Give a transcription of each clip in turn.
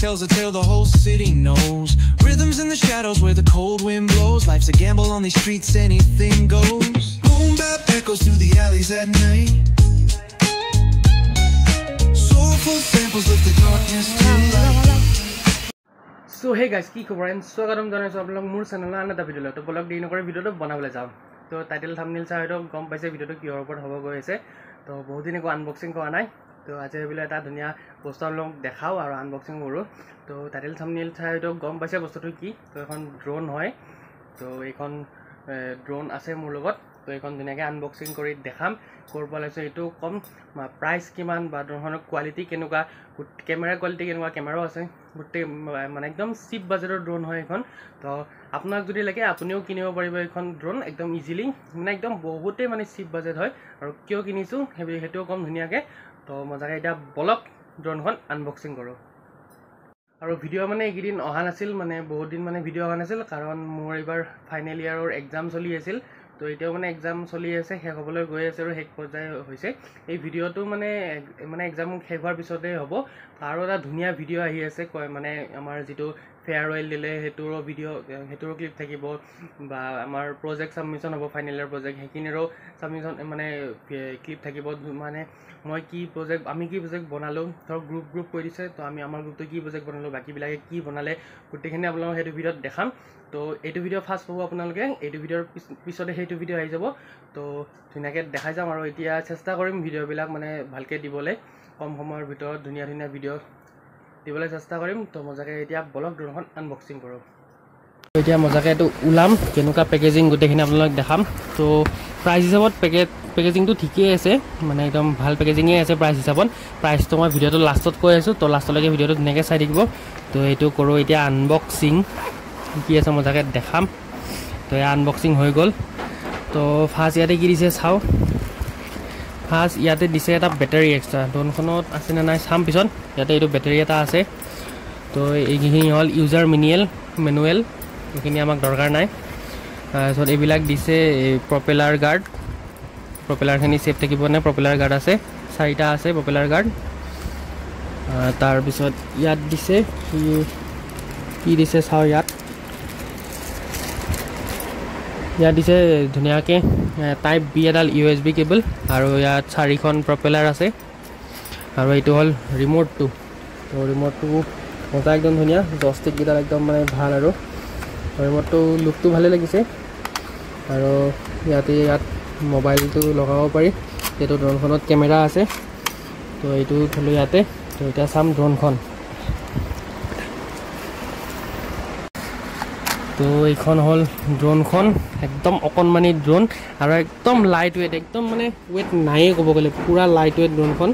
tells a tale the whole city knows. Rhythms in the shadows where the cold wind blows. Life's a gamble on these streets, anything goes. Boom bap echoes through the alleys at night. Soulful samples lift the darkness to light. So hey guys, কি খবৰ? স্বাগতম জনাইছো আপোনালোক মোৰ চেনেলৰ আন এটা ভিডিঅ'লৈ। তো ব্লগ দেৰি নকৰি ভিডিঅ'টো বনাবলৈ যাম। তো টাইটেল থাম্বনেইল চাই হয়তো গম পাইছে ভিডিঅ'টো কিহৰ ওপৰত হ'ব গৈ আছে। তো বহুত দিন একো আনবক্সিং কৰা নাই। তো আজি ভাবিলোঁ এটা ধুনীয়া বস্তু আপোনালোকক দেখাওঁ আৰু আনবক্সিং কৰোঁ। তো টাইটেল থাম্বনেইল চাই হয়তো গম পাইছে বস্তুটো কি। তো এখন ড্ৰোন হয়। তো এইখন ড্ৰোন আছে মোৰ লগত। তো এইখন ধুনীয়াকৈ আনবক্সিং কৰি দেখাম ক'ৰ পৰা লৈছোঁ এইটো কম, প্ৰাইচ কিমান বা ড্ৰোনখনৰ কোৱালিটি কেনেকুৱা, কেমেৰা কোৱালিটি কেনেকুৱা, কেমেৰাও আছে, গোটেই মানে একদম চিপ বাজেটৰ ড্ৰোন হয় এইখন। তো আপোনাক যদি লাগে আপুনিও কিনিব পাৰিব এইখন ড্ৰোন একদম ইজিলি, মানে একদম বহুতেই মানে চিপ বাজেট হয়। আৰু কিয় কিনিছোঁ সেইটোও কম ধুনীয়াকৈ। তো মজাকৈ এতিয়া বলক ড্ৰোনখন আনবক্সিং কৰোঁ। আৰু ভিডিঅ' মানে এইকেইদিন অহা নাছিল, মানে বহুত দিন মানে ভিডিঅ' অহা নাছিল, কাৰণ মোৰ এইবাৰ ফাইনেল ইয়াৰৰ এক্সাম চলি আছিল। তো এতিয়াও মানে এক্সাম চলি আছে, শেষ হ'বলৈ গৈ আছে আৰু শেষ পৰ্যায় হৈছে। এই ভিডিঅ'টো মানে এক্সাম শেষ হোৱাৰ পিছতেই হ'ব। আৰু এটা ধুনীয়া ভিডিঅ' আহি আছে, মানে আমাৰ যিটো ফেয়াৰৱেল দিলে সেইটোৰো ভিডিঅ', সেইটোৰো ক্লিপ থাকিব, বা আমাৰ প্ৰজেক্ট ছাবমিশ্যন হ'ব ফাইনেল ইয়াৰ প্ৰজেক্ট, সেইখিনিৰো ছাবমিশ্যন মানে ক্লিপ থাকিব। মানে আমি কি প্ৰজেক্ট বনালোঁ, ধৰক গ্ৰুপ কৰি দিছে, তো আমাৰ গ্ৰুপটো কি প্ৰজেক্ট বনালোঁ, বাকীবিলাকে কি বনালে, গোটেইখিনি আপোনালোকক সেইটো ভিডিঅ'ত দেখাম। তো এইটো ভিডিঅ' ফাৰ্ষ্ট পাব আপোনালোকে, এইটো ভিডিঅ'ৰ পিছতে সেইটো ভিডিঅ' আহি যাব। তো ধুনীয়াকৈ দেখাই যাম আৰু এতিয়া চেষ্টা কৰিম ভিডিঅ'বিলাক মানে ভালকৈ দিবলৈ, কম সময়ৰ ভিতৰত ধুনীয়া ভিডিঅ' দিবলৈ চেষ্টা কৰিম। তো মজাকৈ এতিয়া বলক ড্ৰোনখন আনবক্সিং কৰোঁ। এতিয়া মজাকৈ এইটো ওলাম, কেনেকুৱা পেকেজিং গোটেইখিনি আপোনালোকক দেখাম। তো প্ৰাইচ হিচাপত পেকেজিংটো ঠিকেই আছে, মানে একদম ভাল পেকেজিঙেই আছে প্ৰাইচ হিচাপত। প্ৰাইচটো মই ভিডিঅ'টো লাষ্টত কৈ আছোঁ, তো লাষ্টলৈকে ভিডিঅ'টো ধুনীয়াকৈ চাই থাকিব। তো এইটো কৰোঁ এতিয়া আনবক্সিং, কি আছে মজাকৈ দেখাম। তো এয়া আনবক্সিং হৈ গ'ল। তো ফাৰ্ষ্ট ইয়াতে কি দিছে চাওঁ। ফাৰ্ষ্ট ইয়াতে দিছে এটা বেটাৰী এক্সট্ৰা, ড্ৰোনখনত আছেনে নাই চাম পিছত। ইয়াতে এইটো বেটাৰী এটা আছে। তো এইখিনি হ'ল ইউজাৰ মেনুৱেল, এইখিনি আমাক দৰকাৰ নাই। তাৰপিছত এইবিলাক দিছে প্ৰপেলাৰ গাৰ্ড, প্ৰপেলাৰখিনি ছেফ থাকিবনে, প্ৰপেলাৰ গাৰ্ড আছে 4টা আছে প্ৰপেলাৰ গাৰ্ড। তাৰপিছত ইয়াত দিছে কি দিছে চাওঁ। ইয়াত দিছে ধুনীয়াকৈ টাইপ বি এডাল USB কেবল, আৰু ইয়াত 4খন প্ৰপেলাৰ আছে। আৰু এইটো হ'ল ৰিম'টটো। তো ৰিম'টটো মজা, একদম ধুনীয়া, জয়ষ্টিককেইডাল একদম মানে ভাল, আৰু ৰিম'টটো লুকটো ভালেই লাগিছে। আৰু ইয়াত মোবাইলটো লগাব পাৰি। এইটো ড্ৰোনখনত কেমেৰা আছে। তো এইটো থলোঁ ইয়াতে। তো এতিয়া চাম ড্ৰোনখন। তো এইখন হ'ল ড্ৰোনখন, একদম অকণমানি ড্ৰোন, আৰু একদম লাইট ৱেইট, একদম মানে ৱেইট নায়েই ক'ব গ'লে, পূৰা লাইট ৱেইট ড্ৰোনখন।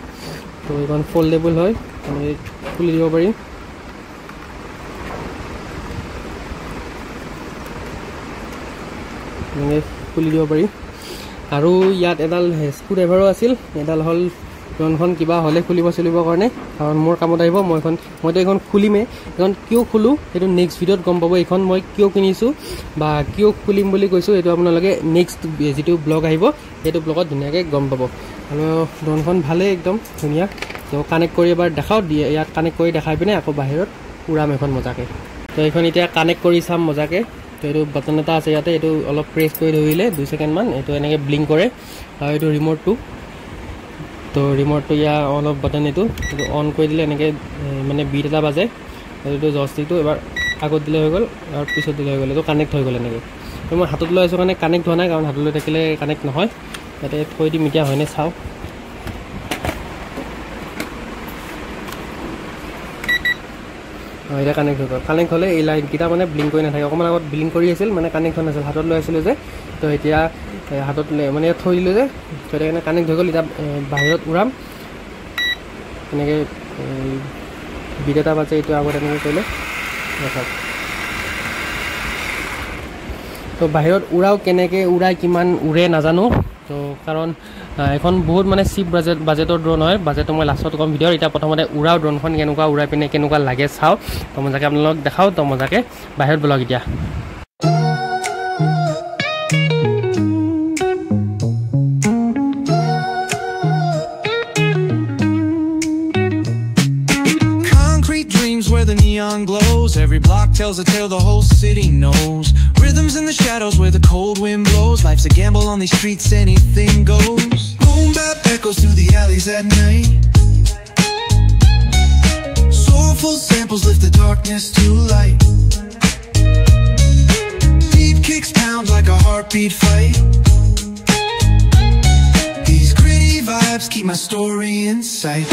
তো এইখন ফল্ডেবল হয়, এনেকৈ খুলি দিব পাৰি। এনেকৈ খুলি দিব পাৰি। আৰু ইয়াত এডাল স্ক্ৰু ড্ৰাইভাৰো আছিল। এডাল হ'ল ড্ৰোনখন কিবা হ'লে খুলিবৰ কাৰণে, কাৰণ মোৰ কামত আহিব। মইতো এইখন খুলিমেই। এইখন কিয় খোলোঁ সেইটো নেক্সট ভিডিঅ'ত গম পাব। এইখন মই কিয় কিনিছোঁ বা কিয় খুলিম বুলি কৈছোঁ, এইটো আপোনালোকে নেক্সট যিটো ব্লগ আহিব সেইটো ব্লগত ধুনীয়াকৈ গম পাব। আৰু ড্ৰোনখন ভালেই, একদম ধুনীয়া। তো কানেক্ট কৰি এবাৰ দেখাওঁ, ইয়াত কানেক্ট কৰি দেখাই পিনে আকৌ বাহিৰত উৰাম এখন মজাকৈ। তো এইখন এতিয়া কানেক্ট কৰি চাম মজাকৈ। তো এইটো বাটন এটা আছে ইয়াতে, এইটো অলপ প্ৰেছ কৰি ধৰিলে 2 ছেকেণ্ডমান এইটো এনেকৈ ব্লিংক কৰে। আৰু এইটো ৰিম'টটো। তো ৰিম'টটো ইয়াৰ অলপ বাটন, এইটো অন কৰি দিলে এনেকৈ মানে বিট এটা বাজে। এইটো জয়ষ্টিকটো এবাৰ আগত দিলে হৈ গ'ল, আৰু পিছত দিলে হৈ গ'ল। এইটো কানেক্ট হৈ গ'ল এনেকৈ। তো মই হাতত লৈ আছোঁ কাৰণে কানেক্ট হোৱা নাই, কাৰণ হাতত লৈ থাকিলে কানেক্ট নহয়। ইয়াতে থৈ দিম, এতিয়া হয়নে চাওঁ। এতিয়া কানেক্ট হৈ গ'ল। কানেক্ট হ'লে এই লাইটকেইটা মানে ব্লিংক কৰি নাথাকে। অকণমান আগত ব্লিংক কৰি আছিল, মানে কানেক্ট হোৱা নাছিল, হাতত লৈ আছিলোঁ যে। তো এতিয়া হাতত মানে থৈ দিলোঁ যে, থৈ দিয়া কাৰণে কানেক্ট হৈ গ'ল। এতিয়া বাহিৰত উৰাম, এনেকৈ বিট এটা বাজে, এইটো আগত এনেকৈ কৰিলে দেখাওক। তো বাহিৰত উৰাও, কেনেকৈ উৰাই কিমান উৰে নাজানো। তো কাৰণ এখন বহুত মানে চিপ বাজেটৰ ড্ৰোন হয়। বাজেটটো মই লাষ্টত কম ভিডিঅ'ৰ। এতিয়া প্ৰথমতে উৰাও ড্ৰোনখন, কেনেকুৱা উৰাই পিনে কেনেকুৱা লাগে চাওঁ। তো মজাকৈ আপোনালোকক দেখাওঁ। তো মজাকৈ বাহিৰত বলক এতিয়া। Concrete dreams where the Every block tells a tale the whole city knows. Rhythms in the shadows where the cold wind blows. Life's a gamble on these streets, anything goes. Boom bap echoes through the alleys at night. Soulful samples lift the darkness to light. Deep kicks pound like a heartbeat fight. These gritty vibes keep my story in sight.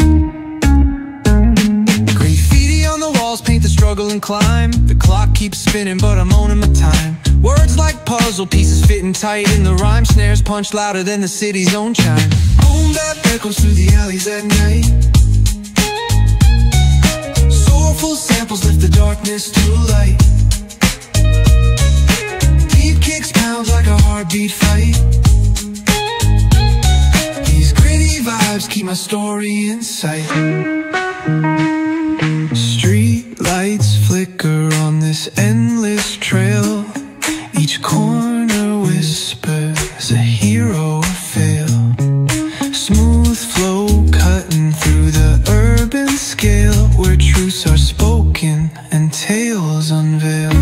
Graffiti on the walls paint the struggle and climb. The clock keeps spinning but I'm owning my time. Words like puzzle pieces fitting tight in the rhyme. Snares punch louder than the city's own chime. Boom bap echoes through the alleys at night. Soulful samples lift the darkness to light. Deep kicks pound like a heartbeat fight. These gritty vibes keep my story in sight. Street lights flicker on this endless trail. Each corner whispers a hero or fail. Smooth flow cutting through the urban scale, where truths are spoken and tales unveiled.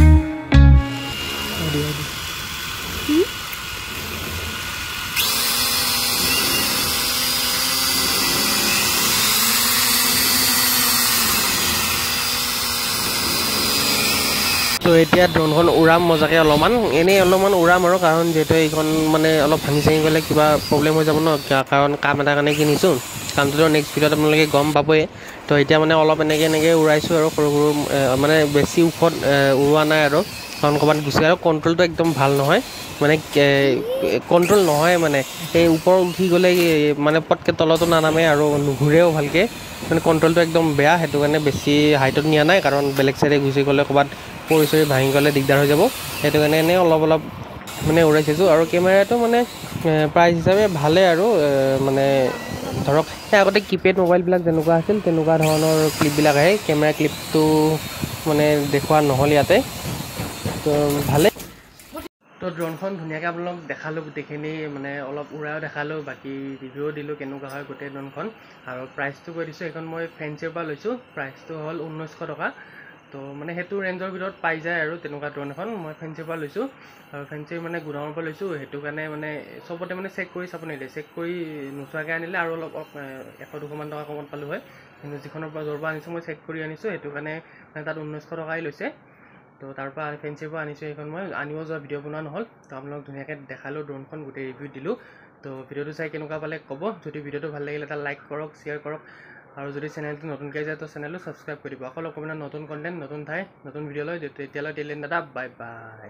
তো এতিয়া ড্ৰোনখন উৰাম মজাকৈ অলপমান উৰাম আৰু কাৰণ যিহেতু এইখন মানে অলপ ভাঙি চাঙি গ'লে কিবা প্ৰব্লেম হৈ যাব ন, কাৰণ কাম এটা কাৰণে কিনিছোঁ। কামটোতো নেক্সট ভিডিঅ'ত আপোনালোকে গম পাবই। তো এতিয়া মানে অলপ এনেকৈ উৰাইছোঁ আৰু সৰু সৰু মানে বেছি ওখত উৰোৱা নাই আৰু, কাৰণ ক'ৰবাত গুচি আৰু কণ্ট্ৰলটো একদম ভাল নহয়, মানে কণ্ট্ৰল নহয় মানে এই ওপৰত উঠি গ'লে মানে পটকৈ তলতো নানামে আৰু নুঘূৰেও ভালকৈ, মানে কণ্ট্ৰলটো একদম বেয়া। সেইটো কাৰণে বেছি হাইটত নিয়া নাই, কাৰণ বেলেগ চাইডে গুচি গ'লে ক'ৰবাত পৰিচয় ভাঙি গ'লে দিগদাৰ হৈ যাব। সেইটো কাৰণে এনেই অলপ মানে উৰাইছোঁ। আৰু কেমেৰাটো মানে প্ৰাইচ হিচাপে ভালে আৰু মানে ধৰক সেই আগতে কিপেড মোবাইলবিলাক যেনেকুৱা আছিল তেনেকুৱা ধৰণৰ ক্লিপবিলাক আহে। কেমেৰা ক্লিপটো মানে দেখুওৱা নহ'ল ইয়াতে, তো ভালে। তো ড্ৰোনখন ধুনীয়াকৈ আপোনালোক দেখালোঁ, গোটেইখিনি মানে অলপ উৰায়ো দেখালোঁ, বাকী ৰিভিউ দিলোঁ কেনেকুৱা হয় গোটেই ড্ৰোনখন। আৰু প্ৰাইচটো কৈ দিছোঁ, এইখন মই ফেঞ্চিৰ পৰা লৈছোঁ, প্ৰাইচটো হ'ল 1900 টকা। তো মানে সেইটো ৰেঞ্জৰ ভিতৰত পাই যায় আৰু তেনেকুৱা ড্ৰোন এখন মই ফেঞ্চিৰ পৰা লৈছোঁ। আৰু ফেঞ্চিৰ মানে গুদামৰ পৰা লৈছোঁ, সেইটো কাৰণে মানে চবতে মানে চেক কৰি চাব নিদিয়ে, চেক কৰি নোচোৱাকৈ আনিলে আৰু অলপ 100-200 মান টকা কমত পালোঁ হয়। কিন্তু যিখনৰ পৰা য'ৰ পৰা আনিছোঁ মই চেক কৰি আনিছোঁ, সেইটো কাৰণে মানে তাত 1900 টকাই লৈছে। তো তাৰ পৰা ফেঞ্চিৰ পৰা আনিছোঁ এইখন, মই আনিব যোৱা ভিডিঅ' বনোৱা নহ'ল। তো আপোনালোক ধুনীয়াকৈ দেখালোঁ ড্ৰোনখন, গোটেই ৰিভিউ দিলোঁ। তো ভিডিঅ'টো চাই কেনেকুৱা পালে ক'ব। যদি ভিডিঅ'টো ভাল লাগিলে এটা লাইক কৰক, শ্বেয়াৰ কৰক, আৰু যদি চেনেলটো নতুনকৈ যায় তো চেনেলটো ছাবস্ক্ৰাইব কৰি দিব। আকৌ লগ পাম নতুন কণ্টেণ্ট, নতুন ঠাই, নতুন ভিডিঅ' লৈ। তেতিয়ালৈ টেলেণ্ট দাদা, বাই বাই।